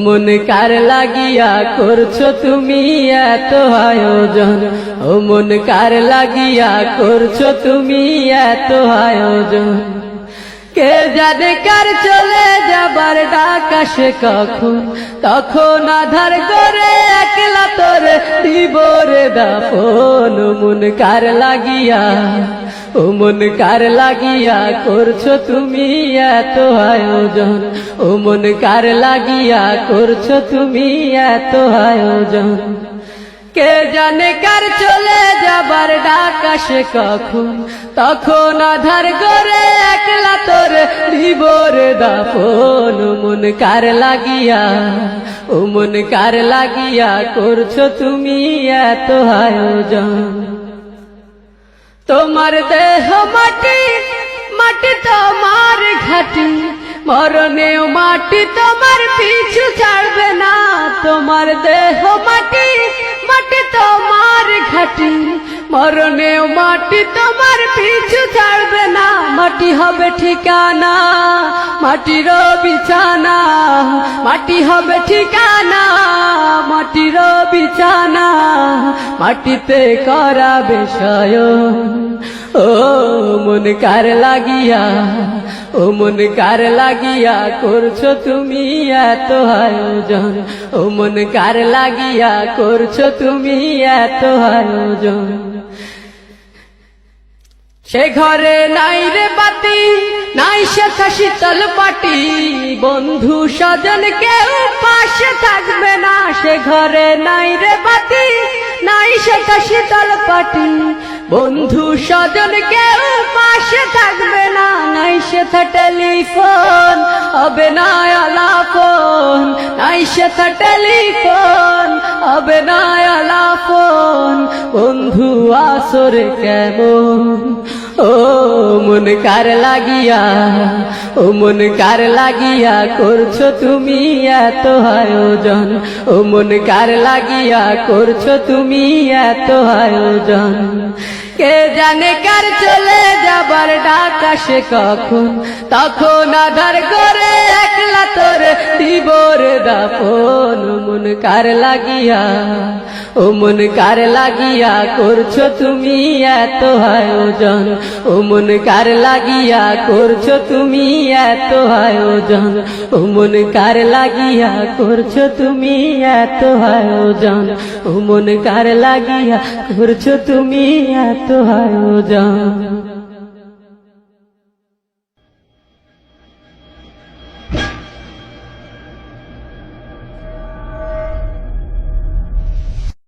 মন কার লাগিয়া করছো তুমি এত আয়োজন, ও মন কার লাগিয়া করছো তুমি এত আয়োজন। কে জানে কার চলে যাবার ডাক আসে কখন, তখন আধার করে একলা তোর দিব রে দাফন। ও মন কার লাগিয়া, ও মন কার লাগিয়া করছো তুমি এত আয়োজন, ও মন কার লাগিয়া করছো তুমি এত আয়োজন। কে জানে কার চলে যাবার ডাক আসে কখন, তখন আধার করে একলা তোর দিব রে দাফন। ও মন কার লাগিয়া, ও মন কার লাগিয়া করছো তুমি এত আয়োজন। তোমার দেহ মাটি, মাটি তোমার ঘাটি, মরণেও মাটি তোমার পিছু ছাড়বে না। তোমার দেহ মাটি, মাটি তোমার ঘাটি, মরণেও মাটি তোমার পিছু ছাড়বে না। মাটি হবে ঠিকানা, মাটির বিছানা, মাটি হবে ঠিকানা, মাটির বিছানা, মাটিতে করাবে শয়ন। ও মন কার লাগিয়া, ও মন কার লাগিয়া করছো তুমি এত আয়োজন, ও মন কার লাগিয়া করছো তুমি এত আয়োজন। সে ঘরে নাই রে বাতি, নাই সেথা শীতল পাটি, বন্ধু স্বজন কেউ পাশে থাকবে না। সে ঘরে নাই রে বাতি, নাই সেথা শীতল পাটি, বন্ধু স্বজন কেউ পাশে থাকবে না। নাই সেথা টেলিফোন, হবে না আলাপন, নাই সেথা টেলিফোন, হবে না আলাপন। বন্ধু আসরে কেমন, ও মন কার লাগিয়া, ও মন কার লাগিয়া করছো তুমি এত আয়োজন, ও মন কার লাগিয়া করছো তুমি এত আয়োজন। কে জানে কার চলে যাবার ডাক আসে কখন, তখন আধার করে একলা তোর দিব রে দাফন। ও মন কার লাগিয়া, ও মন কার লাগিয়া করছো তুমি এত আয়োজন, ও মন কার লাগিয়া করছো তুমি এত আয়োজন, ও মন কার লাগিয়া করছো তুমি এত আয়োজন, ও মন কার লাগিয়া করছো তুমি এত আয়োজন।